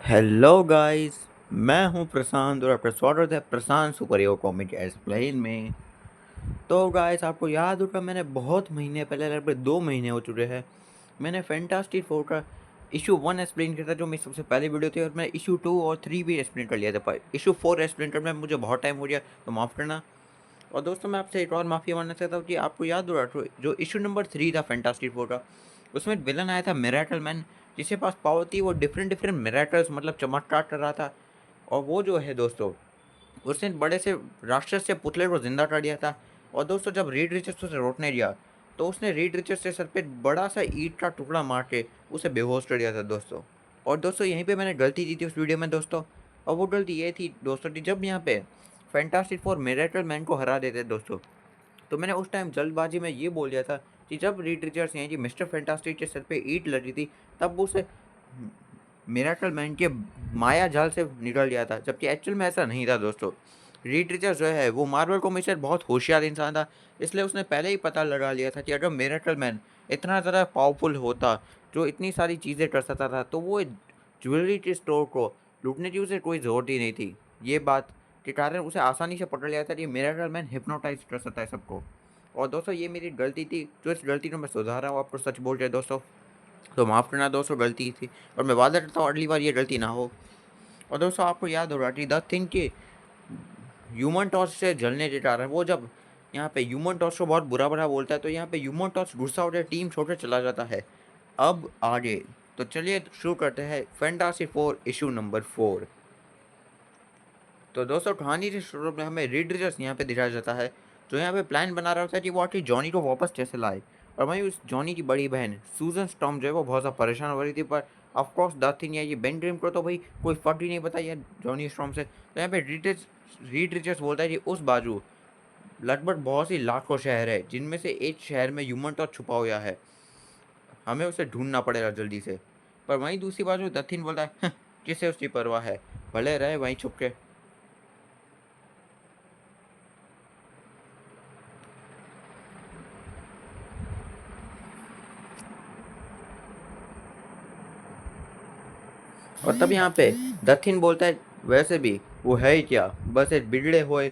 Hello guys. मैं हूं प्रशांत और आपका स्वागत है प्रशांत सुपर हीरो कॉमिक एक्सप्लेन में। तो गाइस, आपको याद होगा मैंने बहुत महीने पहले, लगभग 2 महीने हो चुके हैं, मैंने फैंटास्टिक फोर का इशू 1 एक्सप्लेन किया था, जो मेरी सबसे पहली वीडियो थी। और मैं इशू 2 और 3 भी एक्सप्लेन कर लिया था, पर इशू 4 एक्सप्लेन करने में मुझे बहुत टाइम हो गया, तो माफ़ करना। और दोस्तों, मैं आपसे एक और माफ़ी मांगना चाहता हूँ कि आपको याद होगा जो इशू नंबर 3 था फैंटास्टिक फोर का, उसमें विलन आया था मिरेकल मैन, जिसके पास पावर थी वो डिफरेंट डिफरेंट मिरेकल्स मतलब चमत्कार कर रहा था। और वो जो है दोस्तों, उसने बड़े से राक्षस से पुतले को जिंदा कर दिया था। और दोस्तों, जब रीड रिचर्ड्स उसे रोकने गया, तो उसने रीड रिचर्ड्स के सर पे बड़ा सा ईंट का टुकड़ा मार के उसे बेहोश कर दिया था दोस्तों। और दोस्तों, यहीं पे मैंने गलती की थी उस वीडियो में दोस्तों। और वो गलती ये थी दोस्तों कि जब यहाँ पे फैंटास्टिक फोर मिरेकल मैन को हरा देते दोस्तों, तो मैंने उस टाइम जल्दबाजी में ये बोल दिया था कि जब रीड रिचर्ड्स यानी कि मिस्टर फैंटास्टिक के सर पे ईंट लगी थी, तब वो उसे मिरेकल मैन के माया जाल से निकल गया था, जबकि एक्चुअल में ऐसा नहीं था दोस्तों। रीड रिचर्ड्स जो है वो मार्वल कॉमिक्स से बहुत होशियार इंसान था, इसलिए उसने पहले ही पता लगा लिया था कि अगर मिरेकल मैन इतना ज़्यादा पावरफुल होता, जो इतनी सारी चीज़ें कर सकता था, तो वो ज्वेलरी के स्टोर को लूटने की उसे कोई ज़रूरत ही नहीं थी। ये बात के कारण उसे आसानी से पकड़ लिया था कि मिरेकल मैन हिप्नोटाइज कर सकता है सबको। और दोस्तों, ये मेरी गलती थी, जो इस गलती को मैं सुधार रहा हूँ, आपको सच बोल रहे दोस्तों, तो माफ़ करना दोस्तों, गलती थी। और मैं वादा करता हूँ अगली बार ये गलती ना हो। और दोस्तों, आपको याद होगा कि द थिंग कि ह्यूमन टॉर्च से जलने के कारण वो जब यहाँ पे ह्यूमन टॉर्च को बहुत बुरा भला बोलता है, तो यहाँ पे ह्यूमन टॉर्च गुस्सा होकर टीम छोड़कर चला जाता है। अब आगे तो चलिए शुरू करते हैं फैंटास्टिक फोर इशू नंबर 4। तो दोस्तों, कहानी के शुरू में हमें रीड रिचर्ड्स यहाँ पे दिखाया जाता है, जो यहाँ पे प्लान बना रहा होता है कि वो आखिर जॉनी को वापस कैसे लाए। और वहीं उस जॉनी की बड़ी बहन सूजन स्टॉर्म जो है वो बहुत ज़्यादा परेशान हो रही थी, पर ऑफकोर्स द थिंग है, ये बेन ड्रीम को तो भाई कोई फर्क ही नहीं पता है जॉनी स्टॉर्म से। तो यहाँ पे रीड रिचर्ड्स बोलता है कि उस बाजू लगभग बहुत सी लाखों शहर है, जिनमें से एक शहर में ह्यूमन टॉर्च छुपा हुआ है, हमें उसे ढूंढना पड़ेगा जल्दी से। पर वहीं दूसरी बाजू द थिंग बोलता है, किसे उसकी परवाह है, भले रहे वहीं छुप के। और तब यहाँ पे दत्थिन बोलता है, वैसे भी वो है ही क्या, बस एक बिगड़े हुए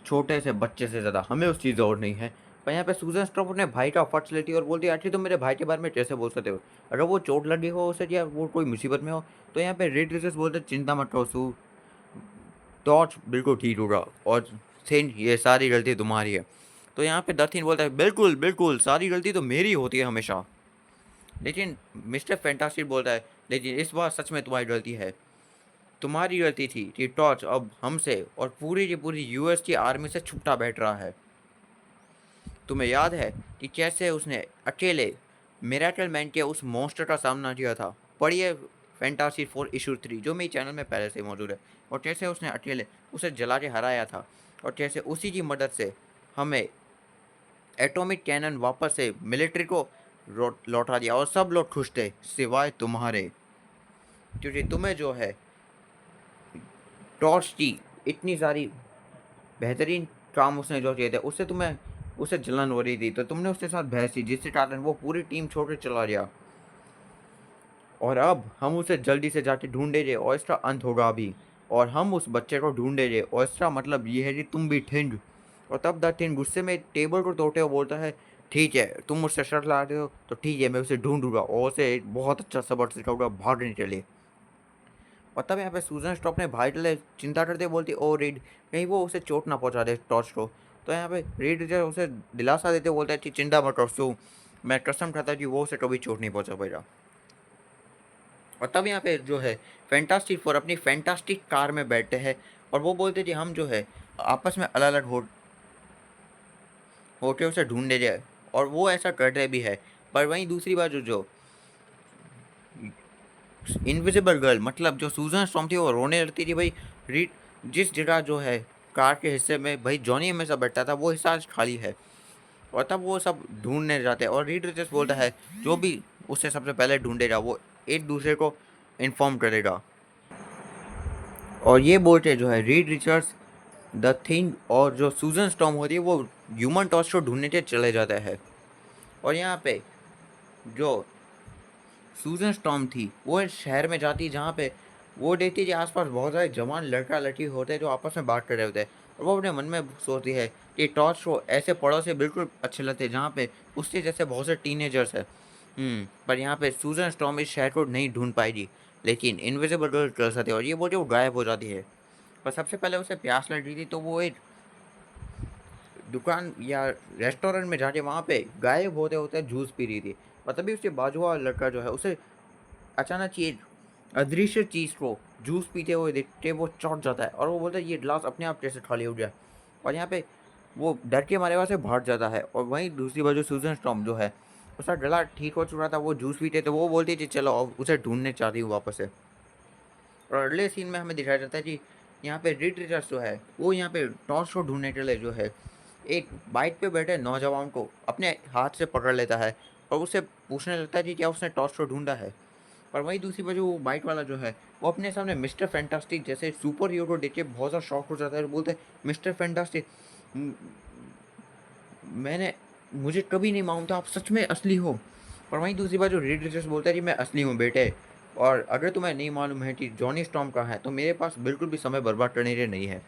छोटे से बच्चे से ज़्यादा, हमें उस चीज़ और नहीं है। पर यहाँ पे सूजन स्ट्रॉप अपने भाई का फर्ज लेती है और बोलती है, आखिर तुम मेरे भाई के बारे में कैसे बोल सकते हो, अगर वो चोट लगी हो उसे या वो कोई मुसीबत में हो। तो यहाँ पे रेड रिचर्ड्स बोलते हैं, चिंता मत करो सू, टॉर्च बिल्कुल ठीक होगा, और थिन ये सारी गलती तुम्हारी है। तो यहाँ पे दत्थिन बोलता है, बिल्कुल बिल्कुल सारी गलती तो मेरी होती है हमेशा। लेकिन मिस्टर फैंटास्टिक बोलता है, लेकिन इस बार सच में तुम्हारी गलती है, तुम्हारी गलती थी कि टॉर्च अब हमसे और पूरी की पूरी यूएस की आर्मी से छुपटा बैठ रहा है। तुम्हें याद है कि कैसे उसने अकेले मिरेकल मैन के उस मॉन्स्टर का सामना किया था। पढ़िए फैंटासी 4 इशू 3, जो मेरे चैनल में पहले से मौजूद है। और कैसे उसने अकेले उसे जला के हराया था, और कैसे उसी की मदद से हमें एटॉमिक कैनन वापस से मिलिट्री को लौटा दिया, और सब लोग खुश थे सिवाय तुम्हारे, क्योंकि तुम्हें जो है टॉर्च की इतनी सारी बेहतरीन काम उसने जो किए थे, उससे तुम्हें उसे जलन हो रही थी, तो तुमने उसके साथ बहस की, जिसके कारण वो पूरी टीम छोड़ कर चला गया। और अब हम उसे जल्दी से जाके ढूंढेंगे और इसका अंत होगा अभी। और हम उस बच्चे को ढूंढेंगे, और इसका मतलब ये है कि तुम भी ठिंड। और तब द ठिंड गुस्से में टेबल को तोड़ते हुए बोलता है, ठीक है तुम मुझसे शर्त ला रहे हो, तो ठीक है मैं उसे ढूंढूंगा और उसे एक बहुत अच्छा सबक सिखाऊंगा भागने के लिए। और तब यहाँ पे सूजन स्टॉप अपने भाई के लिए चिंता करते बोलती, ओ रीड, कहीं वो उसे चोट ना पहुँचा दे टॉर्च को। तो यहाँ पे रीड जो उसे दिलासा देते बोलता है कि चिंता मत कर सू, मैं कसम खाता कि वो उसे कभी चोट नहीं पहुँचा पाएगा। और तब यहाँ पे जो है फैंटास्टिक फोर अपनी फैंटास्टिक कार में बैठते हैं, और वो बोलते कि हम जो है आपस में अलग अलग होके उसे ढूंढने जाए, और वो ऐसा कर रहे भी है। पर वहीं दूसरी बात जो इनविजिबल गर्ल मतलब जो सूजन स्टॉर्म थी, वो रोने लगती थी भाई। रीड जिस जगह जो है कार के हिस्से में भाई जॉनी हमेशा बैठता था, वो हिस्सा आज खाली है। और तब वो सब ढूंढने जाते हैं, और रीड जस्ट बोलता है, जो भी उससे सबसे पहले ढूंढेगा वो एक दूसरे को इन्फॉर्म करेगा। और ये बोलते जो है रीड रिचर्ड्स, द थिंग और जो सूजन स्टॉर्म होती है, वो ह्यूमन टॉर्च को ढूंढने के चले जाता है। और यहाँ पे जो सूजन स्टॉर्म थी, वो एक शहर में जाती जहाँ पे वो देखती कि आसपास बहुत सारे जवान लड़का लड़की होते हैं जो आपस में बात कर रहे होते हैं, और वो अपने मन में सोचती है कि टॉर्च को ऐसे पड़ोस से बिल्कुल अच्छे लगते हैं जहाँ पे उसके जैसे बहुत से टीनेजर्स है। पर यहाँ पे सूजन स्टॉर्म इस शहर को नहीं ढूंढ पाएगी, लेकिन इनविजिबल गर्ल कर सकते हैं और ये वो गायब हो जाती है। पर सबसे पहले उसे प्यास लग रही थी, तो वो एक दुकान या रेस्टोरेंट में जाके वहाँ पे गायब होते होते जूस पी रही थी। और तभी उसके बाजू वाला लड़का जो है उसे अचानक ये अदृश्य चीज़ को जूस पीते हुए देखते वो चौंक जाता है और वो बोलता है ये गिलास अपने आप कैसे खाली हो गया। और यहाँ पे वो डर के मारे वहाँ से भाग जाता है। और वहीं दूसरी बाजू सूजन स्टॉर्म जो है उसका गला ठीक हो चुका था, वो जूस पीते तो वो बोलती थी चलो अब उसे ढूंढने चाहती हूँ वापस से। और अगले सीन में हमें दिखाया जाता है कि यहाँ पे रिड रिचर्ड्स जो है वो यहाँ पे टॉर्च को ढूंढने के लिए जो है एक बाइक पे बैठे नौजवान को अपने हाथ से पकड़ लेता है और उससे पूछने लगता है कि क्या उसने टॉर्च को ढूंढा है। पर वहीं दूसरी बाजू वो बाइक वाला जो है वो अपने सामने मिस्टर फैंटास्टिक जैसे सुपर हीरो को देख के बहुत ज़्यादा शॉक हो जाता है और बोलते हैं मिस्टर फैंटास्टिक, मैंने मुझे कभी नहीं मालूम था आप सच में असली हो। पर वहीं दूसरी बाजू रेड रिचर्ड्स बोलता है कि मैं असली हूँ बेटे, और अगर तुम्हें नहीं मालूम है कि जॉनी स्टॉर्म कहाँ है तो मेरे पास बिल्कुल भी समय बर्बाद करने के लिए नहीं है।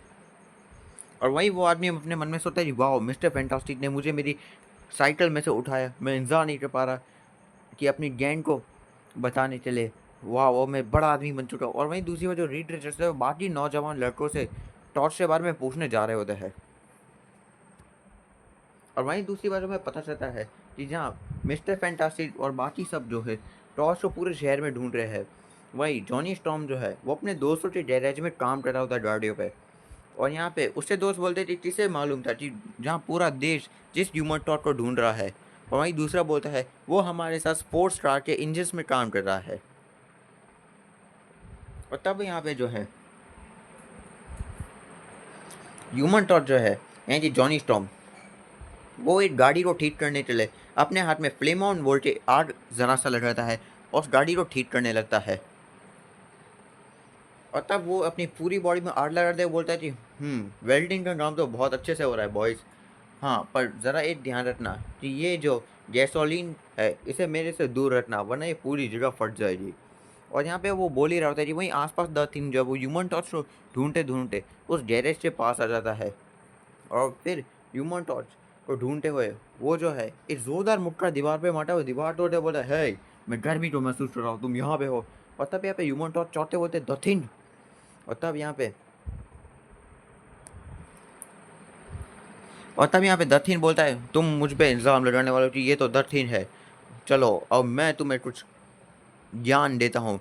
और वहीं वो आदमी अपने मन में सोचता है कि वाह मिस्टर फैंटास्टिक ने मुझे मेरी साइकिल में से उठाया, मैं इंतजार नहीं कर पा रहा कि अपनी गैंग को बताने चले, वाह वो मैं बड़ा आदमी बन चुका हूँ। और वहीं दूसरी बार जो रीड रिचर्ड्स है वो बाकी नौजवान लड़कों से टॉर्च के बारे में पूछने जा रहे होते हैं। और वहीं दूसरी बार हमें पता चलता है कि जहाँ मिस्टर फैंटास्टिक और बाकी सब जो है टॉर्च को पूरे शहर में ढूंढ रहे हैं, वहीं जॉनी स्टॉर्म जो है वो अपने दोस्तों के गैरेज में काम कर रहा होता है गाड़ियों पे। और यहाँ पे उससे दोस्त बोलते थे किसे मालूम था कि जहाँ पूरा देश जिस ह्यूमन टॉर्च को ढूंढ रहा है, और वहीं दूसरा बोलता है वो हमारे साथ स्पोर्ट्स कार के इंजन में काम कर रहा है। और तब यहाँ पे जो है ह्यूमन टॉर्च जो है यानी कि जॉनी स्टॉर्म वो एक गाड़ी को ठीक करने के लिए अपने हाथ में फ्लेम ऑन वोल्ट के आग जरा सा लगाता है और उस गाड़ी को ठीक करने लगता है। और तब वो अपनी पूरी बॉडी में आग लगाते हुए बोलता है कि वेल्डिंग का काम तो बहुत अच्छे से हो रहा है बॉयज़। हाँ पर ज़रा एक ध्यान रखना कि ये जो गैसोलीन है इसे मेरे से दूर रखना वरना ये पूरी जगह फट जाएगी। और यहाँ पे वो बोल ही रहा होता है कि वहीं आसपास 2-3 जब वो ह्यूमन टॉर्च को ढूंढते ढूंढते उस गैरेज के पास आ जाता है। और फिर ह्यूमन टॉर्च को ढूंढते हुए वो जो है एक जोरदार मुक्का दीवार पे मारता हुआ दीवार तोड़ते बोला है मैं गर्मी को महसूस कर रहा हूँ तुम यहाँ पे हो। और तब यहाँ पे ह्यूमन टॉर्च चौथे बोलते दथिन। और तब यहाँ पे दथिन बोलता है तुम मुझ पे इल्ज़ाम लगाने वाले हो कि ये तो दथिन है, चलो अब मैं तुम्हें कुछ ज्ञान देता हूँ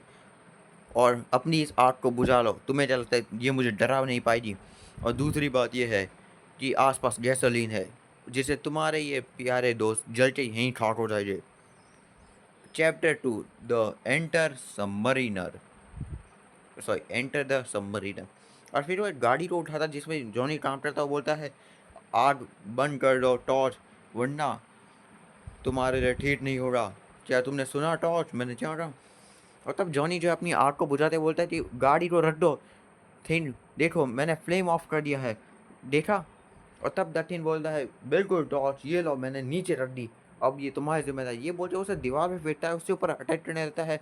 और अपनी इस आग को बुझा लो, तुम्हें क्या लगता है ये मुझे डरा नहीं पाएगी। और दूसरी बात ये है कि आसपास गैसोलीन है जिससे तुम्हारे ये प्यारे दोस्त जल के यहीं खाक हो जाएंगे। Chapter 2 the enter submariner, sorry enter the submariner. और फिर वो एक गाड़ी को उठाता जिसमें जॉनी काम करता वो बोलता है आग बंद कर दो टॉर्च वरना तुम्हारे लिए ठीक नहीं होगा, क्या तुमने सुना टॉर्च मैंने क्या कहा। और तब जॉनी जो है अपनी आग को बुझाते बोलता है कि गाड़ी को रख दो थिन, देखो मैंने फ्लेम ऑफ कर दिया है, देखा। और तब दक्षिण बोलता है बिल्कुल टॉर्च ये लो मैंने नीचे रख दी, अब ये तुम्हारी जिम्मेदारी, ये बोलते उसे दीवार पे फेंकता है उसके ऊपर अटैक करने लगता है।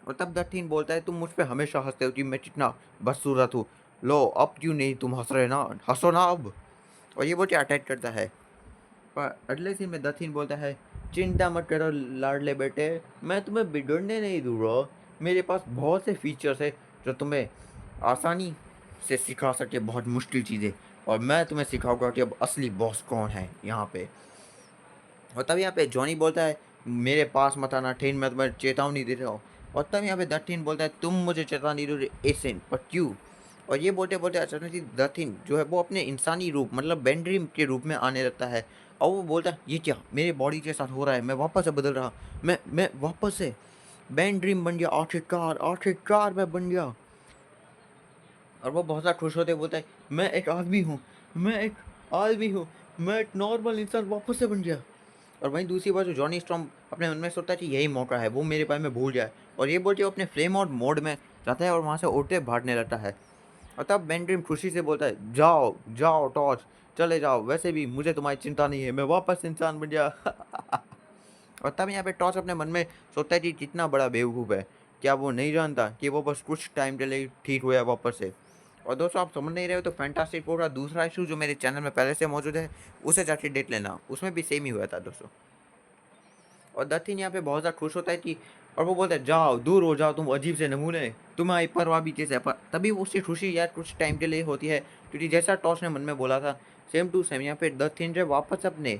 और तब दक्षिण बोलता है तुम मुझ पे हमेशा हंसते हो कि मैं कितना बदसूरत हूँ, लो अब क्यों नहीं तुम हंस रहे ना, हंसो ना अब। और ये बोल के अटैक करता है। पर अगले सीन में दक्षिण बोलता है चिंता मत करो लाडले बेटे, मैं तुम्हें बिगड़ने नहीं दूंगा, मेरे पास बहुत से फीचर्स है जो तुम्हें आसानी से सिखा सके बहुत मुश्किल चीज़ें, और मैं तुम्हें सिखाऊंगा कि अब असली बॉस कौन है यहाँ पे। और तब यहाँ पे जॉनी बोलता है मेरे पास मत आना ठेन, मैं तुम्हें चेतावनी दे रहा हूँ। और तब यहाँ पे दक्षिण बोलता है तुम मुझे चेतावनी दो एसेंट पर क्यों। और ये बोलते बोलते अचानक ही दक्षिण जो है वो अपने इंसानी रूप मतलब बेंड्रीम के रूप में आने लगता है। और वो बोलता है ये क्या मेरे बॉडी के साथ हो रहा है, मैं वापस से बदल रहा, मैं वापस से बैन ड्रीम बन गया, आखिरकार आखिरकार मैं बन गया। और वो बहुत ज़्यादा खुश होते बोलता है मैं एक आदमी हूँ, मैं एक आदमी हूँ, मैं एक नॉर्मल इंसान वापस से बन गया। और वहीं दूसरी बार जो जॉनी स्टॉर्म अपने मन में सोचता है कि यही मौका है वो मेरे बारे में भूल जाए, और ये बोल के वो अपने फ्लेम आउट मोड में जाता है और वहाँ से उड़ते भागने लगता है। और तब बेन ड्रीम खुशी से बोलता है जाओ जाओ टॉर्च चले जाओ, वैसे भी मुझे तुम्हारी चिंता नहीं है, मैं वापस इंसान बन गया। और तब यहाँ पे टॉस अपने मन में सोचता है कि कितना बड़ा बेवकूफ़ है, क्या वो नहीं जानता कि वो बस कुछ टाइम के लिए ठीक हुआ है वापस से। और दोस्तों आप समझ नहीं रहे हो तो फैंटास्टिक फोर का दूसरा इशू जो मेरे चैनल में पहले से मौजूद है, उसे जाके देख लेना, उसमें भी सेम ही हुआ था दोस्तों। और दत्तिन यहाँ पे बहुत ज़्यादा खुश होता है कि, और वो बोलता है जाओ दूर हो जाओ तुम अजीब से नमूने, तुम्हारी परवाह भी चीज़ है। पर तभी उसकी खुशी यार कुछ टाइम के लिए होती है, क्योंकि जैसा टॉस ने मन में बोला था सेम टू सेम यहाँ पे दत्तिन जो वापस अपने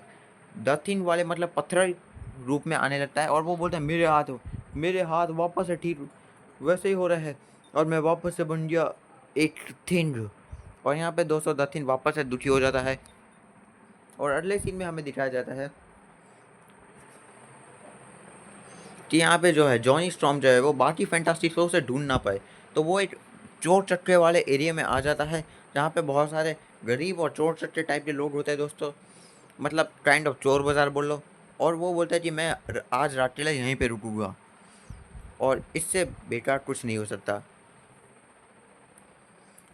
दत्तिन वाले मतलब पत्थर रूप में आने लगता है। और वो बोलता है मेरे हाथ वापस से ठीक वैसे ही हो रहा है, और मैं वापस से बन गया एक थिंग। और यहाँ पे दोस्तों दत्तिन वापस से दुखी हो जाता है। और अगले सीन में हमें दिखाया जाता है कि यहाँ पे जो है जॉनी स्टॉर्म जो है वो बाकी फैंटास्टिक फोर से ढूंढ ना पाए, तो वो एक चोर चक्के वाले एरिया में आ जाता है, जहाँ पे बहुत सारे गरीब और चोर चक्के टाइप के लोग होते हैं दोस्तों, मतलब काइंड ऑफ चोर बाज़ार बोल लो। और वो बोलता है कि मैं आज रात के लिए यहीं पे रुकूंगा, और इससे बेकार कुछ नहीं हो सकता।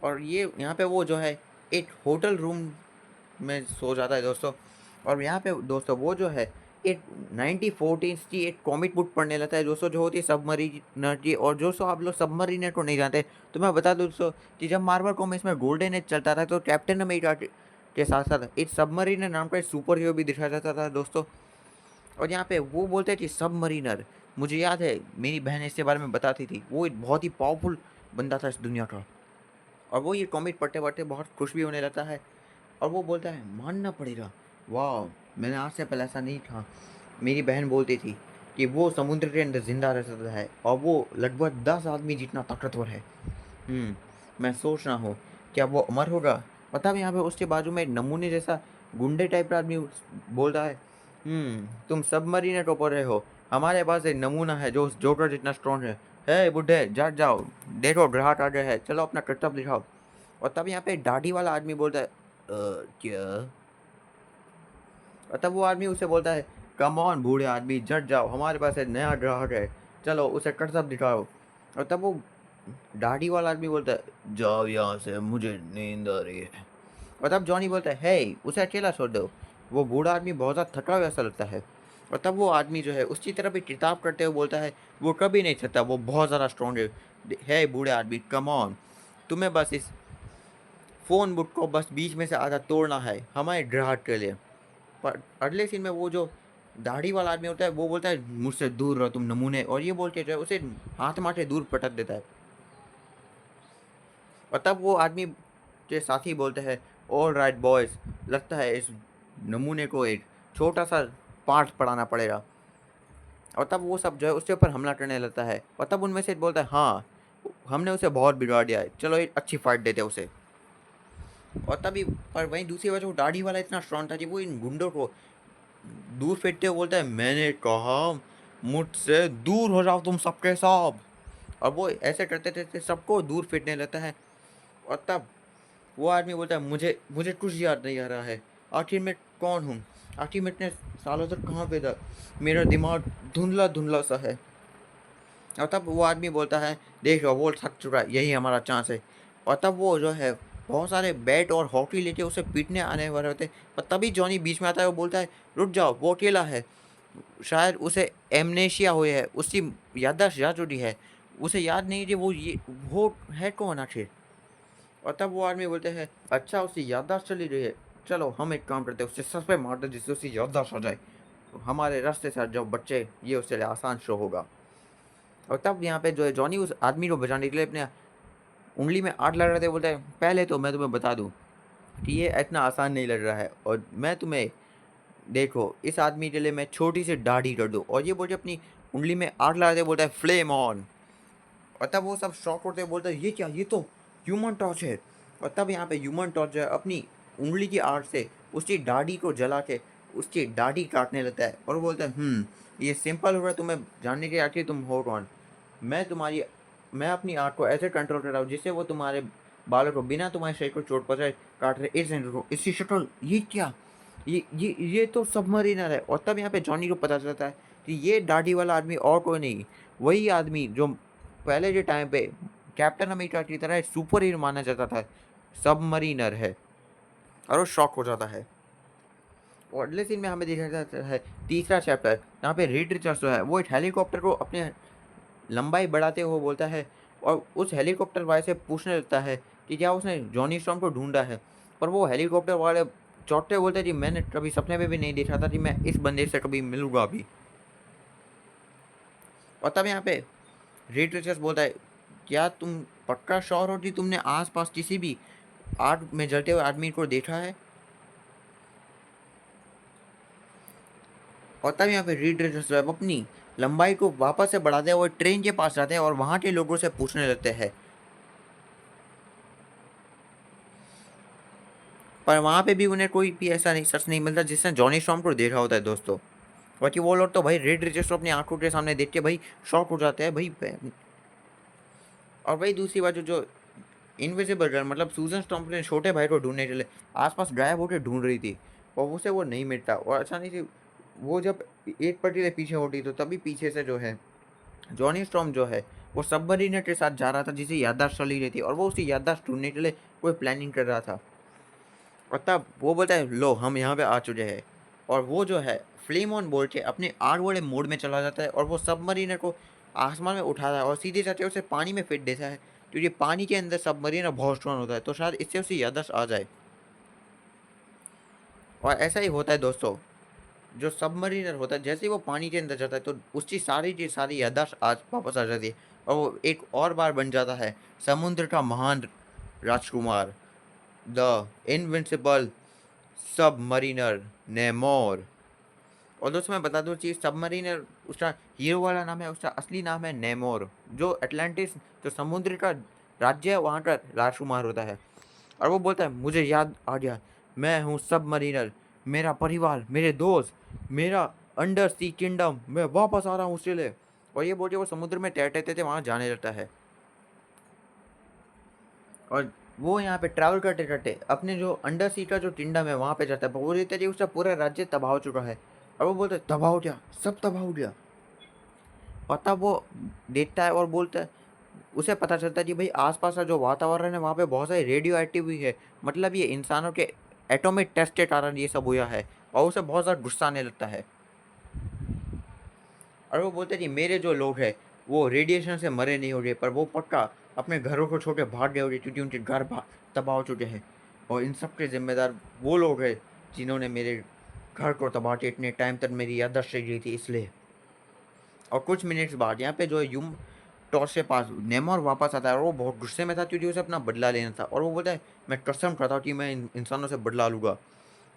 और ये यहाँ पे वो जो है एक होटल रूम में सो जाता है दोस्तों। और यहाँ पे दोस्तों वो जो है एक 1914 की एक कॉमिक बुक पढ़ने लगता है दोस्तों, जो होती है सबमरीनर की। और दोस्तों आप लोग सबमरीनर को नहीं जानते तो मैं बता दूं दोस्तों कि जब मार्वल कॉमिक्स में गोल्डन एज चलता था तो कैप्टन अमेरिका के साथ साथ एक सबमरीनर नाम का एक सुपर हीरो भी दिखाया जाता था दोस्तों। और यहाँ पे वो बोलते हैं कि सबमरीनर, मुझे याद है मेरी बहन इसके बारे में बताती थी, वो एक बहुत ही पावरफुल बंदा था इस दुनिया का। और वो ये कॉमिक पढ़ते पढ़ते बहुत खुश भी होने लगता है। और वो बोलता है मानना पड़ेगा, वाह मैंने आज से पहले ऐसा नहीं था। मेरी बहन बोलती थी कि वो समुद्र के अंदर जिंदा रह सकता है, और वो लगभग 10 आदमी जितना ताकतवर है। मैं सोच रहा हूँ क्या वो अमर होगा। पता भी यहाँ पे उसके बाजू में एक नमूने जैसा गुंडे टाइप का आदमी बोलता है, तुम सबमरीनर को पढ़ रहे हो, हमारे पास एक नमूना है जो जोकर जितना स्ट्रॉन्ग है। हे बुढ़े जाट जाओ, देखो ग्राहक आ गए हैं, चलो अपना कर्तव्य दिखाओ। और तब यहाँ पे दाढ़ी वाला आदमी बोलता है क्या। और तब वो आदमी उसे बोलता है कम ऑन बूढ़े आदमी जट जाओ, हमारे पास एक नया ग्राहक है, चलो उसे कर्तव्य दिखाओ। और तब वो दाढ़ी वाला आदमी बोलता है जाओ यहाँ से, मुझे नींद आ रही है। और तब जॉनी बोलता है हे उसे अकेला छोड़ दो, वो बूढ़ा आदमी बहुत ज़्यादा थका हुआ ऐसा लगता है। और तब वो आदमी जो है उसकी तरफ एक किताब करते हुए बोलता है वो कभी नहीं थकता, वो बहुत ज़्यादा स्ट्रॉन्ग है बूढ़े आदमी कम ऑन, तुम्हें बस इस फ़ोन बुक को बस बीच में से आधा तोड़ना है हमारे ग्राहक के लिए। पर अगले सीन में वो जो दाढ़ी वाला आदमी होता है वो बोलता है मुझसे दूर रहो तुम नमूने, और ये बोल के जो है उसे हाथ माटे दूर पटक देता है। और तब वो आदमी के साथी बोलते हैं ऑल राइट बॉयज़, लगता है इस नमूने को एक छोटा सा पाठ पढ़ाना पड़ेगा। और तब वो सब जो है उसके ऊपर हमला करने लगता है। और तब उनमें से एक बोलता है हाँ हमने उसे बहुत बिगाड़ दिया है, चलो एक अच्छी फाइट देते हैं उसे। और तभी पर वहीं दूसरी वजह वो दाढ़ी वाला इतना स्ट्रॉन्ग था कि वो इन गुंडों को दूर फेंकते हुए बोलता है मैंने कहा मुझसे दूर हो जाओ तुम सबके सब। और वो ऐसे करते करते सबको दूर फेंकने लगता है। और तब वो आदमी बोलता है मुझे मुझे कुछ याद नहीं आ रहा है, आखिर मैं कौन हूँ, आखिर मैं इतने सालों तक कहाँ पे था, मेरा दिमाग धुंधला धुंधला सा है। और तब वो आदमी बोलता है देखो वो थक चुका है, यही हमारा चांस है। और तब वो जो है बहुत सारे बैट और हॉकी लेके उसे पीटने आने वाले होते हैं। पर तभी जॉनी बीच में आता है, वो बोलता है रुक जाओ वो अकेला है, शायद उसे एमनेशिया हुई है, उसकी याददाश्त जा चुकी है, उसे याद नहीं कि वो है कौन आखिर। और तब वो आदमी बोलते हैं अच्छा उसकी याददाश्त चली रही है, चलो हम एक काम करते हैं उससे सच पे मार दो जिससे उसकी याददाश्त हो जाए, तो हमारे रास्ते से जो बच्चे ये उसके लिए आसान शो होगा। और तब यहाँ पे जो है जॉनी उस आदमी को बचाने के लिए अपने उंगली में आग लगा रहे थे, बोलता है पहले तो मैं तुम्हें बता दूं कि ये इतना आसान नहीं लग रहा है, और मैं तुम्हें देखो इस आदमी के लिए मैं छोटी सी दाढ़ी कर दूँ। और ये बोल के अपनी उंगली में आग लगाते बोलता है फ्लेम ऑन। और तब वो सब शॉक होते बोलते हैं ये क्या, ये तो ह्यूमन टॉर्च है। और तब यहाँ पे ह्यूमन टॉर्च जो है अपनी उंगली की आग से उसकी दाढ़ी को जला के उसकी दाढ़ी काटने लगता है। और वो बोलता है ये सिंपल हो रहा है तुम्हें जानने के आखिर तुम हो कौन। मैं मैं अपनी आँख को ऐसे कंट्रोल कर रहा हूँ जिससे वो तुम्हारे बालों को बिना तुम्हारे शरीर को चोट पहुँचाए काट रहे इस सेंटर को, इसकी शक्ल ये क्या, ये तो सबमरीनर है। और तब यहाँ पे जॉनी को पता चलता है कि ये दाढ़ी वाला आदमी और कोई नहीं, वही आदमी जो पहले के टाइम पे कैप्टन अमेरिका की तरह सुपर हीरो माना जाता था, सबमरीनर है। और वो शॉक हो जाता है। और अगले सीन में हमें दिखाया जाता है तीसरा चैप्टर, जहाँ पे रीड रिचर्ड्स जो है वो एक हेलीकॉप्टर को अपने लंबाई बढ़ाते हुए बोलता है और उस हेलीकॉप्टर वाले से पूछने लगता है कि क्या उसने जॉनी स्टॉर्म को ढूंढा है। पर वो हेलीकॉप्टर वाले चौंकते बोलते हैं कि मैंने कभी सपने में भी नहीं देखा था कि मैं इस बंदे से कभी मिलूंगा अभी। और तब यहाँ पे रीड रिचर्ड्स बोलता है, क्या तुम पक्का श्योर हो कि तुमने आसपास किसी भी आग में जलते हुए आदमी को देखा है? और तब यहाँ पे रीड रिचर्ड्स अपनी लंबाई को वापस से बढ़ाते हुए ट्रेन के पास जाते हैं और वहाँ के लोगों से पूछने लगते हैं। पर वहाँ पे भी उन्हें कोई भी ऐसा नहीं शख्स नहीं मिलता जिसने जॉनी स्टॉर्म को देखा होता है दोस्तों। बाकी वो लोग तो भाई रेड रिचर्ड्स को अपनी आंखों के सामने देख के भाई शॉक हो जाते हैं भाई। और भाई दूसरी बात जो इनविजिबल गर्ल मतलब सूजन स्टॉर्म अपने छोटे भाई को ढूंढने के लिए आसपास गायब होकर ढूंढ रही थी और उसे वो नहीं मिलता। और अचानक से वो जब एक पट्टी से पीछे होती तो तभी पीछे से जो है जॉनी स्टॉर्म जो है वो सबमरीनर के साथ जा रहा था जिसे याददाश्त चली रही थी और वो उसकी याददाश्त ढूंढने के लिए कोई प्लानिंग कर रहा था। और तब वो बोलता है लो हम यहाँ पे आ चुके हैं। और वो जो है फ्लेम ऑन बोल के अपने आग वाले मोड में चला जाता है और वो सबमरीनर को आसमान में उठाता है और सीधे जाते उसे पानी में फेंक देता है क्योंकि पानी के अंदर सबमरीनर बहुत स्ट्रॉन्ग होता है तो शायद इससे उसकी याददाश्त आ जाए। और ऐसा ही होता है दोस्तों, जो सबमरीनर होता है जैसे ही वो पानी के अंदर जाता है तो उसकी सारी की सारी याददाश्त आज वापस आ जाती है और वो एक और बार बन जाता है समुद्र का महान राजकुमार, द इनविंसिबल सबमरीनर नेमोर। और दोस्तों मैं बता दूं चीज़, सबमरीनर उसका हीरो वाला नाम है, उसका असली नाम है नेमोर, जो अटलांटिस जो समुद्र का राज्य है वहाँ का राजकुमार होता है। और वो बोलता है मुझे याद आ गया, मैं हूँ सबमरीनर, मेरा परिवार, मेरे दोस्त, मेरा अंडर सी किंगडम, मैं वापस आ रहा हूँ उसके लिए। और ये बोल के वो समुद्र में तैरते थे वहाँ जाने लगता है। और वो यहाँ पे ट्रैवल करते करते अपने जो अंडर सी का जो किंगडम है वहाँ पे जाता है। वो कहते हैं उसका पूरा राज्य तबाह हो चुका है और वो बोलते तबाह हो गया, सब तबाह हो गया। और तब वो देखता है और बोलता है, उसे पता चलता है कि भाई आसपास का जो वातावरण है वहाँ पे बहुत सारी रेडियो एक्टिव भी है, मतलब ये इंसानों के एटॉमिक टेस्ट के कारण ये सब हुआ है। और उसे बहुत ज़्यादा गुस्सा आने लगता है और वो बोलते हैं कि मेरे जो लोग हैं वो रेडिएशन से मरे नहीं हो गए पर वो पक्का अपने घरों को छोड़ के भाग गए होंगे क्योंकि उनके घर तबाह हो चुके हैं। और इन सब के जिम्मेदार वो लोग हैं जिन्होंने मेरे घर को तबाह किया, इतने टाइम तक मेरी याददाश्त रह गई थी इसलिए। और कुछ मिनट्स बाद यहाँ पे जो है यूम टॉस के पास नेमोर वापस आता है और वो बहुत गुस्से में था क्योंकि उसे अपना बदला लेना था। और वो बोलता है मैं कसम करता हूँ कि मैं इन इंसानों से बदला लूँगा।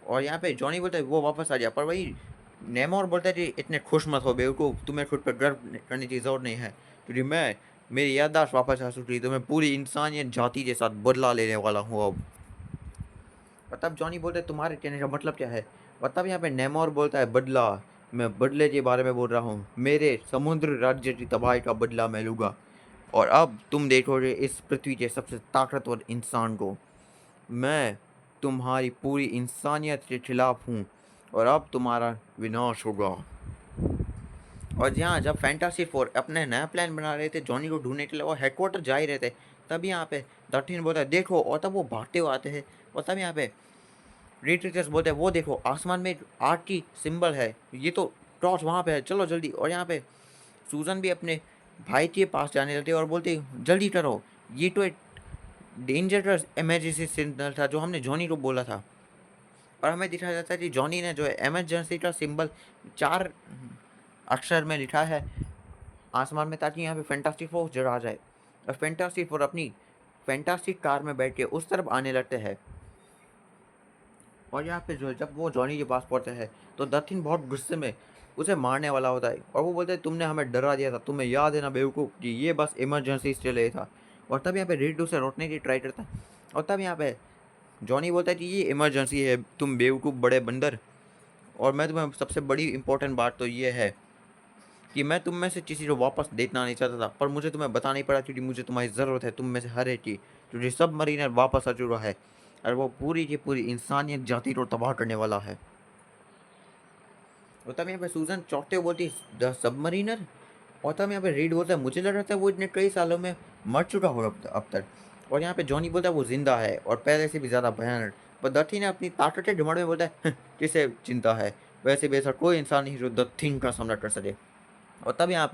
और यहाँ पे जॉनी बोलता है वो वापस आ गया, पर वही नेमोर बोलता है कि इतने खुश मत हो बेवकूफ़, तुम्हें खुद पर गर्व करने की ज़रूरत नहीं है क्योंकि मैं मेरी याददाश्त वापस आ चुकी है तो मैं पूरी इंसानियत जाति के साथ बदला लेने वाला हूँ अब। और तब जॉनी बोलता है तुम्हारे कहने का मतलब क्या है? और तब यहाँ पे नेमोर बोलता है बदला, मैं बदले के बारे में बोल रहा हूँ, मेरे समुद्र राज्य की तबाही का बदला मैं लूँगा। और अब तुम देखोगे इस पृथ्वी के सबसे ताकतवर इंसान को, मैं तुम्हारी पूरी इंसानियत के खिलाफ हूँ और अब तुम्हारा विनाश होगा। और यहाँ जब फैंटासी फोर अपने नया प्लान बना रहे थे जॉनी को ढूंढने के लिए और हेडक्वार्टर जा ही रहे थे, तब यहाँ पे दर्टीन बोलता है देखो, और तब वो भागते हुए आते हैं। और तब यहाँ पे रीड टीचर्स बोलते हैं वो देखो आसमान में आग की सिंबल है, ये तो टॉर्च वहाँ पे है, चलो जल्दी। और यहाँ पे सूजन भी अपने भाई के पास जाने लगती है और बोलती है जल्दी करो, ये तो एक डेंजरस इमरजेंसी सिग्नल था जो हमने जॉनी को बोला था। और हमें दिखाया जाता है कि जॉनी ने जो है इमरजेंसी का सिंबल 4 अक्षर में लिखा है आसमान में ताकि यहाँ पे फैंटास्टिक फोर जरा जाए। और फैंटास्टिक फोर अपनी फैंटास्टिक कार में बैठ के उस तरफ आने लगते हैं। और यहाँ पे जो है जब वो जॉनी के पास पहुँचते हैं तो दत्तिन बहुत गुस्से में उसे मारने वाला होता है और वो बोलते हैं तुमने हमें डरा दिया था, तुम्हें याद है ना बेवकूफ़ कि ये बस इमरजेंसी से लिए था। और तब यहाँ पे रेड उसे रोकने की ट्राई करता है और तब यहाँ पे जॉनी बोलता है कि ये इमरजेंसी है तुम बेवकूफ़ बड़े बंदर। और मैं तुम्हें सबसे बड़ी इंपॉर्टेंट बात तो ये है कि मैं तुम में से किसी को वापस देखना नहीं चाहता था पर मुझे तुम्हें बताना ही पड़ा क्योंकि मुझे तुम्हारी ज़रूरत है, तुम में से हर एक की, क्योंकि सब मरीनर वापस आ चुका है और वो पूरी की पूरी इंसानियत जाति को तबाह करने वाला है। और तब यहाँ पे सूजन चौंकते हुए बोलती द सबमरीनर। और तब यहाँ पे रीड बोलता है मुझे लग रहा था वो इतने कई सालों में मर चुका होगा अब तक। और यहाँ पे जॉनी बोलता है वो जिंदा है और पहले से भी ज़्यादा भयानक, पर दथी ने अपनी ताकतें ढूंढ में बोलता है, किसे चिंता है, वैसे भी ऐसा कोई इंसान नहीं जो द थिंग का सामना कर सके। और तब यहाँ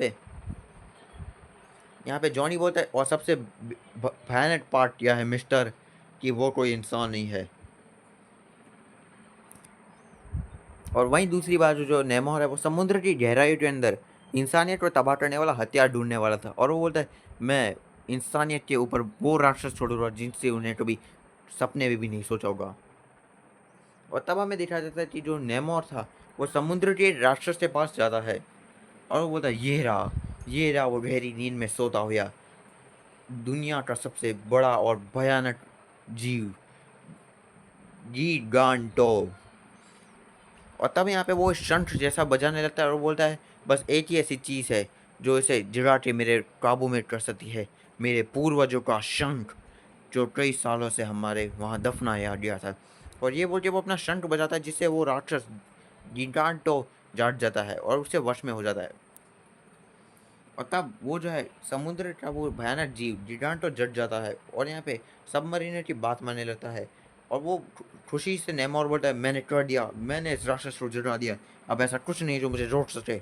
पे जॉनी बोलता है, और सबसे भयानक पार्ट यह है मिस्टर, कि वो कोई इंसान नहीं है। और वहीं दूसरी बाजू जो नेमोर है वो समुद्र की गहराई के अंदर इंसानियत को तबाह करने वाला हथियार ढूंढने वाला था, और वो बोलता है, मैं इंसानियत के ऊपर वो राक्षस छोड़ूंगा जिनसे उन्हें कभी सपने में भी नहीं सोचा होगा। और तब हमें दिखाया जाता है कि जो नेमोर था वो समुद्र के राक्षस के पास जाता है, और वो बोलता है, ये रहा वो गहरी नींद में सोता हुआ दुनिया का सबसे बड़ा और भयानक जीव, गीगांटो। और तब यहाँ पे वो शंख जैसा बजाने लगता है और बोलता है, बस एक ही ऐसी चीज़ है जो इसे जगा के मेरे काबू में कर सकती है, मेरे पूर्वजों का शंख, जो कई सालों से हमारे वहाँ दफनाया गया था। और ये बोल के वो अपना शंख बजाता है, जिससे वो राक्षस गिगांटो जाट जाता है और उससे वश में हो जाता है। और तब वो जो है समुद्र का वो भयानक जीव गिगांटो जट जाता है, और यहाँ पे सबमरीनर की बात मानने लगता है। और वो खुशी से नेमोर बोलता है, मैंने कर दिया, मैंने इस राक्षस को जगा दिया, अब ऐसा कुछ नहीं जो मुझे रोक सके,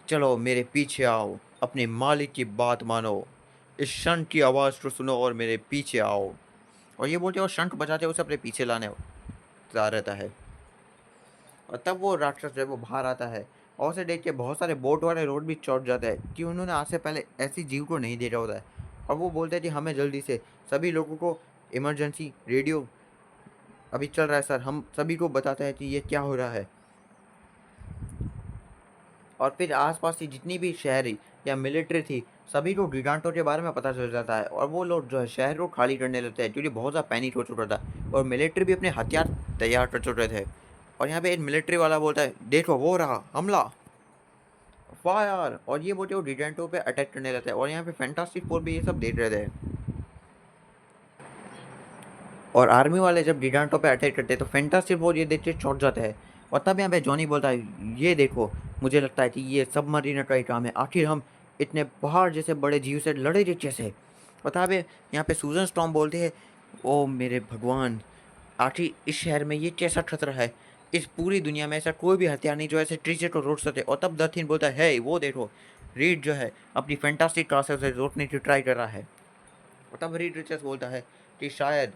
चलो मेरे पीछे आओ, अपने मालिक की बात मानो, इस शंख की आवाज़ को सुनो और मेरे पीछे आओ। और ये बोलते वो शंख बजाते उसे अपने पीछे लाने जा रहता है। और तब वो राक्षस जो है वो बाहर आता है, और उसे देख के बहुत सारे बोट वाले रोड भी चौंक जाते हैं कि उन्होंने आज से पहले ऐसी जीव को नहीं देखा होता है। और वो बोलते हैं कि हमें जल्दी से सभी लोगों को इमरजेंसी रेडियो अभी चल रहा है सर, हम सभी को बताते हैं कि ये क्या हो रहा है। और फिर आसपास की जितनी भी शहरी या मिलिट्री थी, सभी को गिगांटो के बारे में पता चल जाता है, और वो लोग जो है शहर को खाली करने लगते हैं क्योंकि बहुत ज़्यादा पैनिक हो चुका था, और मिलिट्री भी अपने हथियार तैयार कर चुके थे। और यहाँ पे एक मिलिट्री वाला बोलता है, देखो वो रहा हमला, फायर। और ये बोलते वो गिगांटो पे अटैक करने लगता है, और यहाँ पे फैंटास्टिक फोर भी ये सब देख रहे थे। और आर्मी वाले जब गिगांटो पे अटैक करते हैं तो फैंटास्टिक फोर ये देख के चौंक जाते हैं। और तब यहाँ पे जॉनी बोलता है, ये देखो, मुझे लगता है कि ये सबमरीनर का ही काम है, आखिर हम इतने पहाड़ जैसे बड़े जीव से लड़े थे कैसे। और तब यहाँ पे सूजन स्टॉर्म बोलते हैं, ओ मेरे भगवान, आखिर इस शहर में ये कैसा खतरा है, इस पूरी दुनिया में ऐसा कोई भी हथियार नहीं जो ऐसे ट्रीचर को रोक सके। और तब दथिन बोलता है, वो देखो, रीड जो है अपनी फैंटास्टिक कार से उसे रोकने की ट्राई कर रहा है। और तब रीड रिचर्स बोलता है कि शायद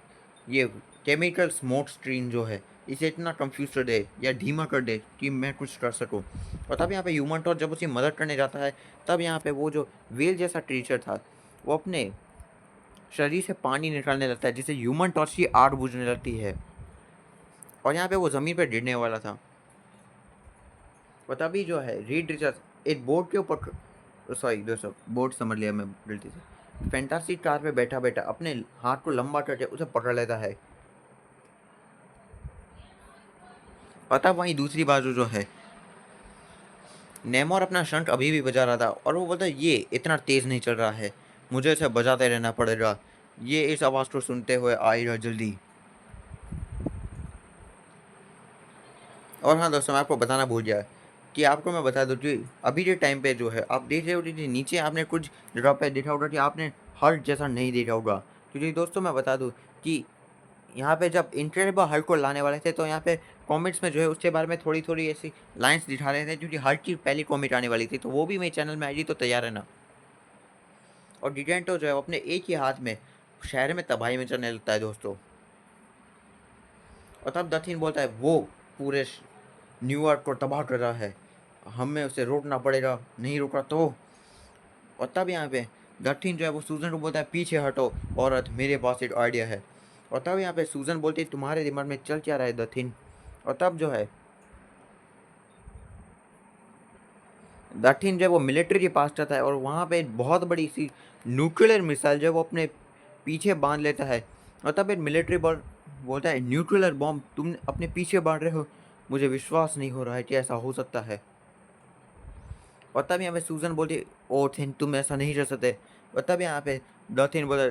ये केमिकल स्मोक स्क्रीन जो है इसे इतना कंफ्यूज कर दे या धीमा कर दे कि मैं कुछ कर सकूं। और तब यहाँ पे ह्यूमन टॉर्च जब उसकी मदद करने जाता है, तब यहाँ पे वो जो व्हेल जैसा क्रीचर था वो अपने शरीर से पानी निकालने लगता है, जिससे ह्यूमन टॉर्च की आग बुझने लगती है, और यहाँ पे वो ज़मीन पर गिरने वाला था। और तभी जो है रीड रिचर्स एक बोट के ऊपर, सॉरी दोस्तों, बोट समझ लिया मैं गलती से, फैंटास्टिक कार पे बैठा बैठा अपने हाथ को लंबा करके उसे पकड़ लेता है। और तब वहीं दूसरी बाजू जो है नेमोर अपना शंख अभी भी बजा रहा था, और वो बोलता है, ये इतना तेज़ नहीं चल रहा है, मुझे इसे बजाते रहना पड़ेगा, ये इस आवाज़ को सुनते हुए आएगा जल्दी। और हाँ दोस्तों, मैं आपको बताना भूल गया कि आपको मैं बता दूँ कि अभी के टाइम पे जो है आप देख रहे हो कि नीचे आपने कुछ जगह पे देखा होगा कि आपने हल्क जैसा नहीं देखा होगा, क्योंकि दोस्तों मैं बता दूँ कि यहाँ पे जब इनक्रेडिबल हल्क को लाने वाले थे तो यहाँ पे कॉमिक्स में जो है उसके बारे में थोड़ी थोड़ी ऐसी लाइन्स दिखा रहे थे, क्योंकि हल्क की पहली कॉमिक आने वाली थी, तो वो भी मेरे चैनल में आएगी, तो तैयार है ना। और गिगेंटो जो है वो अपने एक ही हाथ में शहर में तबाही मचाने लगता है दोस्तों। और तब दथिन बोलता है, वो पूरे न्यूयॉर्क को तबाह कर रहा है, हमें उसे रोकना पड़ेगा, नहीं रोका तो। और तब यहाँ पे दथिन जो है वो सूजन को बोलता है, पीछे हटो औरत, मेरे पास एक आइडिया है। और तब यहाँ पे सूजन बोलती है, तुम्हारे दिमाग में चल क्या रहा है दथिन। और तब जो है दथिन जो है वो मिलिट्री के पास जाता है, और वहाँ पे एक बहुत बड़ी सी न्यूक्लियर मिसाइल जो है वो अपने पीछे बांध लेता है। और तब एक मिलिट्री बोलता है, न्यूक्लियर बॉम्ब तुम अपने पीछे बांध रहे हो, मुझे विश्वास नहीं हो रहा है कि ऐसा हो सकता है। और तब यहाँ पे सूजन बोलती, ओ थिन तुम ऐसा नहीं कर सकते। और तब यहाँ पे दथिन बोले,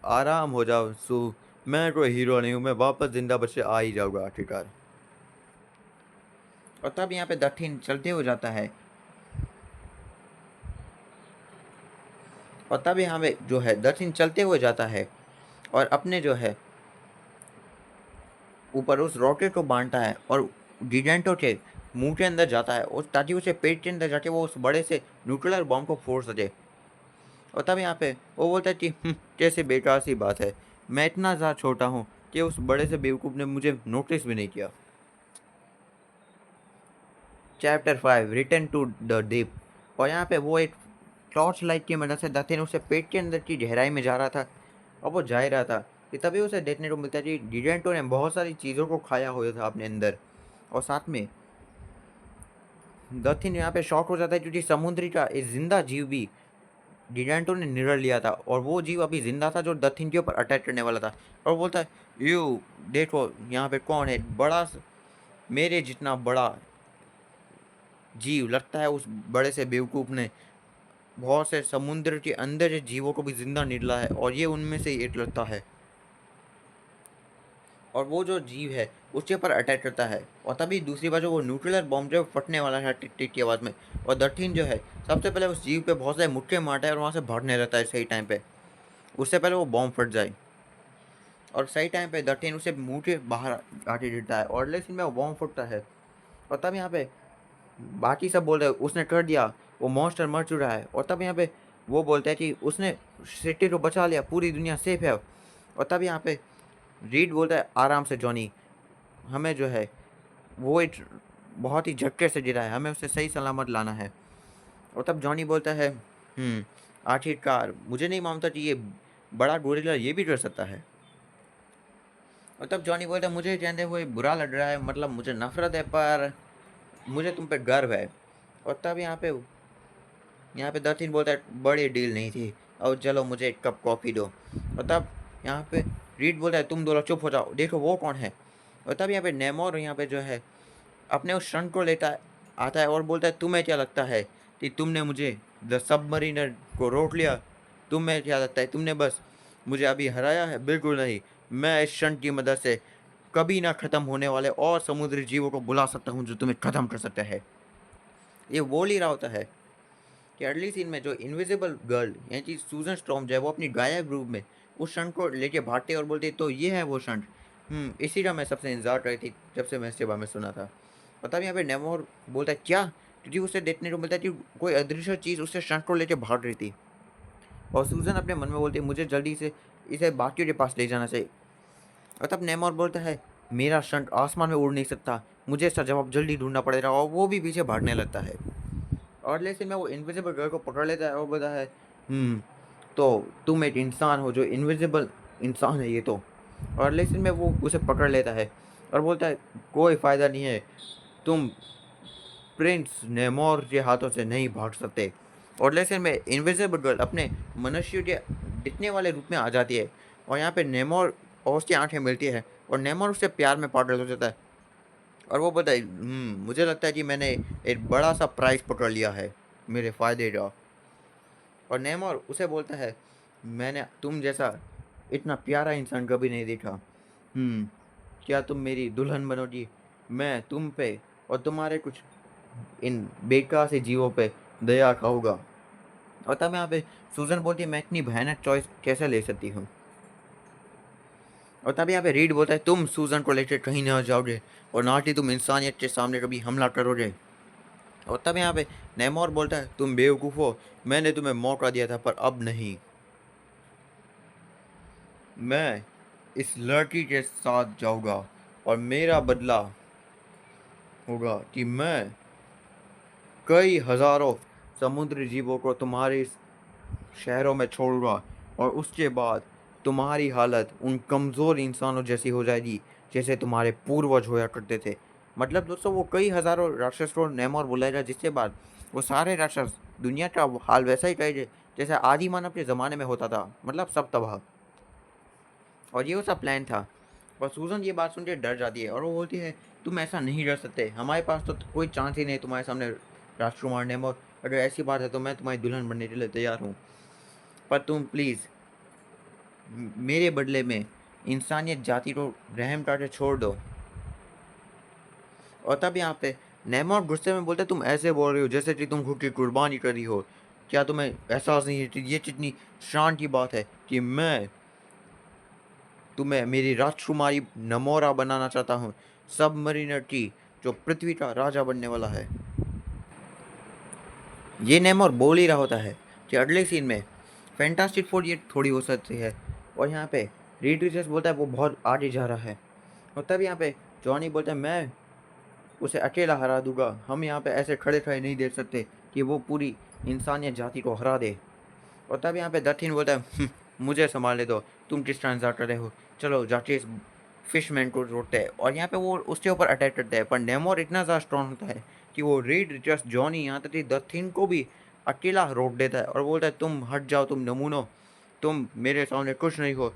आराम हो जाओ सू, मैं कोई हीरो नहीं हूँ, मैं वापस जिंदा बच के आ ही जाऊँगा आखिरकार। और तब यहाँ पे दथिन चलते हो जाता है, और तब यहाँ पे जो है दथिन चलते हुए जाता है और अपने जो है ऊपर उस रॉकेट को बांधता है और जिडेंटो के मुंह के अंदर जाता है और ताकि उसे पेट के अंदर जाके वो उस बड़े से न्यूक्लियर बॉम्ब को फोड़ सके। और तब यहाँ पे वो बोलता है कि कैसे बेकार सी बात है, मैं इतना ज़्यादा छोटा हूँ कि उस बड़े से बेवकूफ़ ने मुझे नोटिस भी नहीं किया। Chapter 5 return to the deep. और यहाँ पे वो एक टॉर्च लाइट की मदद से दत्ते ने उसे पेट के अंदर की गहराई में जा रहा था और वो जा ही रहा था कि तभी उसे देखने को मिलता है कि डिडेंटो ने बहुत सारी चीज़ों को खाया हुआ था अपने अंदर। और साथ में दत्तिन यहाँ पे शॉक हो जाता है क्योंकि समुद्री का एक जिंदा जीव भी डिडेंटो ने निगल लिया था और वो जीव अभी जिंदा था जो दत्तिन के ऊपर अटैक करने वाला था। और बोलता है यू देखो यहाँ पे कौन है मेरे जितना बड़ा जीव। लगता है उस बड़े से बेवकूफ़ ने बहुत से समुद्र के अंदर के जीवों को भी जिंदा निगला है और ये उनमें से एक लगता है। और वो जो जीव है उसके ऊपर अटैक करता है और तभी दूसरी बाजू वो न्यूक्लियर बॉम्ब जो फटने वाला है टिक टिक की आवाज़ में। और दत्तिन जो है सबसे पहले उस जीव पे बहुत सारे मुक्के मारता है और वहाँ से भागने रहता है सही टाइम पे, उससे पहले वो बॉम्ब फट जाए। और सही टाइम पे दत्तिन उसे मुंह के बाहर आके गिरता है और लेकिन में वो बॉम्ब फटता है। और तब यहाँ पे बाकी सब बोल रहे उसने कर दिया, वो मॉन्स्टर मर चुका है। और तब यहाँ पे वो बोलता है कि उसने सिटी को बचा लिया, पूरी दुनिया सेफ है। और तब यहाँ पे रीड बोलता है आराम से जॉनी, हमें जो है वो एक बहुत ही झटके से गिरा है, हमें उसे सही सलामत लाना है। और तब जॉनी बोलता है आखिरकार मुझे नहीं मानता कि ये बड़ा गोरिल्ला ये भी कर सकता है। और तब जॉनी बोलता है मुझे कहते हुए बुरा लग रहा है, मतलब मुझे नफरत है पर मुझे तुम पे गर्व है। और तब यहाँ पे दर्थिन बोलता है बड़ी डील नहीं थी, और चलो मुझे एक कप कॉफ़ी दो। और तब यहाँ पे रीड बोलता है तुम दोनों चुप हो जाओ, देखो वो कौन है। और तब यहाँ पे नेमोर यहाँ पे जो है अपने उस क्षण को लेता आता है और बोलता है तुम्हें क्या लगता है कि तुमने मुझे द सबमरीनर को रोक लिया? तुम्हें क्या लगता है तुमने बस मुझे अभी हराया है? बिल्कुल नहीं, मैं इस क्षण की मदद से कभी ना ख़त्म होने वाले और समुद्री जीवों को बुला सकता हूँ जो तुम्हें ख़त्म कर सकता है। ये बोल ही रहा होता है कि अर्ली सीन में जो इनविजिबल गर्ल यानी कि सूजन स्ट्रॉम जो है वो अपनी गायब रूप में उस क्षण को लेके भागते और बोलते तो ये है वो क्षण। इसी का मैं सबसे इंतजार कर रही थी जब से मैं इसके बारे में सुना था। और तब यहाँ पे नेमोर बोलता है क्या, क्योंकि उसे देखने को मिलता है कि कोई अदृश्य चीज़ उससे क्षण को लेके भाग रही थी। और सूजन अपने मन में बोलती है मुझे जल्दी से इसे बाकियों के पास ले जाना चाहिए। और तब नेमोर बोलता है मेरा शंट आसमान में उड़ नहीं सकता, मुझे इसका जवाब जल्दी ढूंढना पड़ेगा। और वो भी पीछे भागने लगता है और लेकिन में वो इनविजिबल गर्ल को पकड़ लेता है और बोलता है तो तुम एक इंसान हो जो इनविजिबल इंसान है ये तो। और लेकिन में वो उसे पकड़ लेता है और बोलता है कोई फ़ायदा नहीं है, तुम प्रिंस नेमोर के हाथों से नहीं भाग सकते। और लेकिन में इनविजिबल गर्ल अपने मनुष्य के दिखने वाले रूप में आ जाती है और यहाँ पे नेमोर और उसकी आंखें मिलती है और नेमोर उससे प्यार में पागल हो जाता है। और वो बताए मुझे लगता है कि मैंने एक बड़ा सा प्राइज़ पकड़ लिया है मेरे फ़ायदे का। और नेमोर उसे बोलता है मैंने तुम जैसा इतना प्यारा इंसान कभी नहीं देखा। क्या तुम मेरी दुल्हन बनोगी? मैं तुम पे और तुम्हारे कुछ इन बेकार से जीवों पे दया खाऊंगा। और तब यहाँ पे सूजन बोलती है मैं इतनी भयानक चॉइस कैसे ले सकती हूँ। और तब यहाँ पे रीड बोलता है तुम सूजन को लेकर कहीं ना जाओगे और ना कि तुम इंसानियत के सामने कभी हमला करोगे। और तब यहाँ पे नेमोर बोलता है तुम बेवकूफ़ हो, मैंने तुम्हें मौका दिया था पर अब नहीं। मैं इस लड़की के साथ जाऊंगा और मेरा बदला होगा कि मैं कई हज़ारों समुद्री जीवों को तुम्हारे इस शहरों में छोड़ूंगा और उसके बाद तुम्हारी हालत उन कमज़ोर इंसानों जैसी हो जाएगी जैसे तुम्हारे पूर्वज होया करते थे। मतलब दोस्तों वो कई हज़ारों राक्षस को नेमोर बुलाएगा जिसके बाद वो सारे राक्षस दुनिया का हाल वैसा ही करेंगे जैसे आदि मानव के ज़माने में होता था, मतलब सब तबाह। और ये उसका प्लान था। और सूजन ये बात सुन के डर जाती है और वो बोलती है तुम ऐसा नहीं कर सकते, हमारे पास तो कोई चांस ही नहीं तुम्हारे सामने राजकुमार नेमोर, अगर ऐसी बात है तो मैं तुम्हारी दुल्हन बनने के लिए तैयार हूँ, पर तुम प्लीज़ मेरे बदले में इंसानियत जाति को रहम करके छोड़ दो। और तब यहाँ पे नेमोर गुस्से में बोलते तुम ऐसे बोल रही हो जैसे कि तुम खुद की कुर्बानी कर रही हो, क्या तुम्हें एहसास नहीं है कि ये कितनी शान की बात है कि मैं तुम्हें मेरी राजकुमारी नमोरा बनाना चाहता हूँ, सबमरीनर की जो पृथ्वी का राजा बनने वाला है। ये नेमोर बोल ही रहा होता है कि अगले सीन में फैंटास्टिक फोर ये थोड़ी हो सकती है, और यहाँ पे रीड रिचर्ड्स बोलता है वो बहुत आगे जा रहा है। और तब यहाँ पे जॉनी बोलता है मैं उसे अकेला हरा दूंगा, हम यहाँ पे ऐसे खड़े खड़े नहीं देख सकते कि वो पूरी इंसानियत जाति को हरा दे। और तब यहाँ पे दत्थिन बोलता है मुझे संभालने दो, तुम किस तरह जा रहे हो, चलो जाके इस फिशमैन को रोकते हैं। और यहाँ पे वो उसके ऊपर अटैक करते हैं, पर नेमोर इतना ज़्यादा स्ट्रॉन्ग होता है कि वो रीड रिचर्ड्स जॉनी यहाँ तक कि दत्थिन को भी अकेला रोक देता है और बोलता है तुम हट जाओ, तुम नमूनो, तुम मेरे सामने कुछ नहीं हो,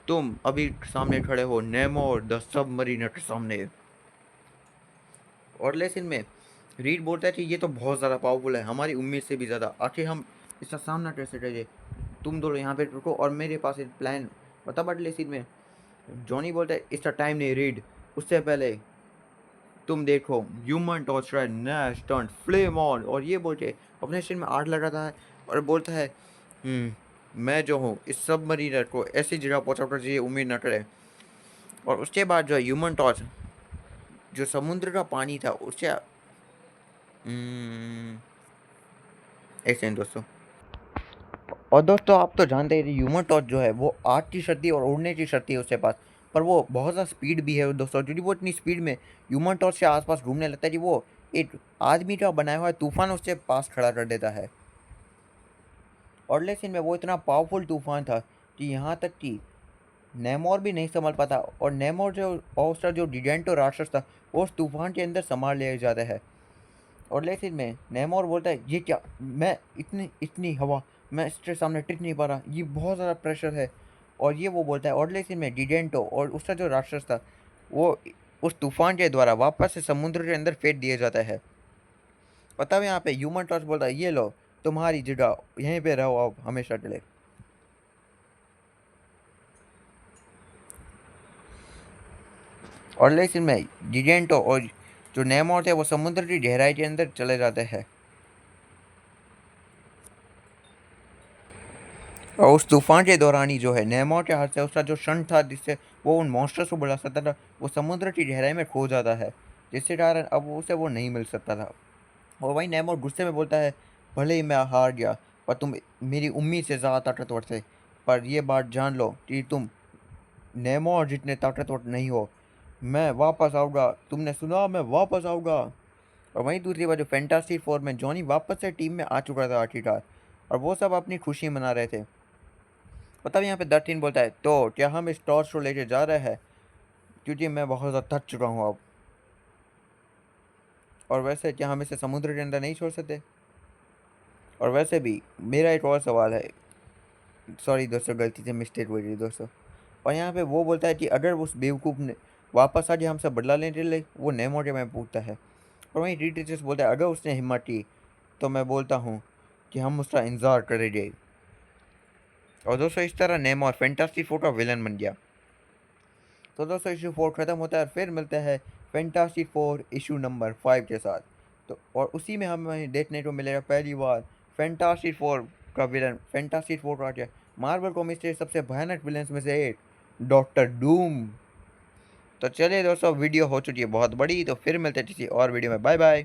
तुम अभी सामने खड़े हो नेमोर द सबमरीनर के सामने। और लेकिन में रीड बोलता है कि ये तो बहुत ज़्यादा पावरफुल है, हमारी उम्मीद से भी ज़्यादा, आखिर हम इसका सामना कैसे करें, तुम दोनों यहाँ पे रुको और मेरे पास एक प्लान। और तब अगले सीन में जॉनी बोलता है इसका टाइम नहीं रीड, उससे पहले तुम देखो human torch ride Nash turn flame on. और ये बोल के अपने सिर में आग लगाता है और बोलता है मैं जो हूँ इस सबमरीनर को ऐसी जगह पहुँचाऊंगा जिसे उम्मीद न करे। और उसके बाद जो है ह्यूमन टॉर्च जो समुद्र का पानी था उससे एक सेकंड दोस्तों। और दोस्तों आप तो जानते हैं ह्यूमन टॉर्च जो है वो आग की शक्ति और उड़ने की शक्ति है उसके पास, पर वो बहुत ज़्यादा स्पीड भी है दोस्तों, क्योंकि वो इतनी स्पीड में ह्यूमन टॉर्च के आसपास घूमने लगता है कि वो एक आदमी का बनाया हुआ तूफान उसके पास खड़ा कर देता है। और लेकिन में वो इतना पावरफुल तूफान था कि यहाँ तक कि नेमोर भी नहीं संभल पाता, और नेमोर जो और उसका जो जिगेंटो राक्षस था वो उस तूफान के अंदर संभाल लिया जाता है। और लेकिन में नेमोर बोलता है ये क्या, मैं इतनी इतनी हवा, मैं इसके सामने टिक नहीं पा रहा, ये बहुत ज़्यादा प्रेशर है। और ये वो बोलता है, और लेकिन में जिगेंटो और उसका जो राक्षस था वो उस तूफान के द्वारा वापस से समुद्र के अंदर फेंक दिया जाता है। और तब यहाँ पे ह्यूमन टॉर्च बोलता है ये लो तुम्हारी जगह, यहीं पे रहो अब हमेशा के लिए। और लेकिन में जिगेंटो और जो नेमोर थे वो समुद्र की गहराई के अंदर चले जाते हैं। और उस तूफान के दौरान ही जो है नेमोर के हाथ से उसका जो शन था जिससे वो उन मॉन्स्टर्स को बुला सकता था वो समुद्र की गहराई में खो जाता है, जिसके कारण अब उसे वो नहीं मिल सकता था। और वहीं नेमोर गुस्से में बोलता है भले ही मैं हार गया पर तुम मेरी उम्मीद से ज़्यादा ताकतवर थे, पर ये बात जान लो कि तुम नेमोर जितने ताकतवर नहीं हो, मैं वापस आऊँगा, तुमने सुना मैं वापस आऊँगा। और वहीं दूसरी बात जो फैंटास्टिक फोर में जॉनी वापस से टीम में आ चुका था आखिरकार, और वो सब अपनी खुशी मना रहे थे। और तब यहाँ पे दर्टीन बोलता है तो क्या हम इस टॉर्च को लेके जा रहे हैं, क्योंकि मैं बहुत ज़्यादा थक चुका हूँ अब, और वैसे क्या हम इसे समुद्र के अंदर नहीं छोड़ सकते। और वैसे भी मेरा एक और सवाल है, सॉरी दोस्तों गलती से मिस्टेक हो गई दोस्तों। और यहाँ पे वो बोलता है कि अगर उस बेवकूफ़ ने वापस आ जाए हमसे बदला लेने के लिए, वो नेमो के में पूछता है। और वहीं डी टीचर्स बोलता है अगर उसने हिम्मत की तो मैं बोलता हूँ कि हम उसका इंतज़ार करेंगे। और दोस्तों इस तरह नेमो और फैंटास्टिक फोर का विलन बन गया। तो दोस्तों इशू 4 ख़त्म होता है और फिर मिलता है फैंटास्टिक फोर इशू नंबर 5 के साथ। तो और उसी में हमें देखने को मिलेगा पहली बार फैंटास्टिक फोर का विलन, फैंटास्टिक फोर का क्या मार्वल कॉमिक्स के सबसे भयानक विलन्स में से एक डॉक्टर डूम। तो चलिए दोस्तों वीडियो हो चुकी है बहुत बड़ी, तो फिर मिलते हैं किसी और वीडियो में, बाय बाय।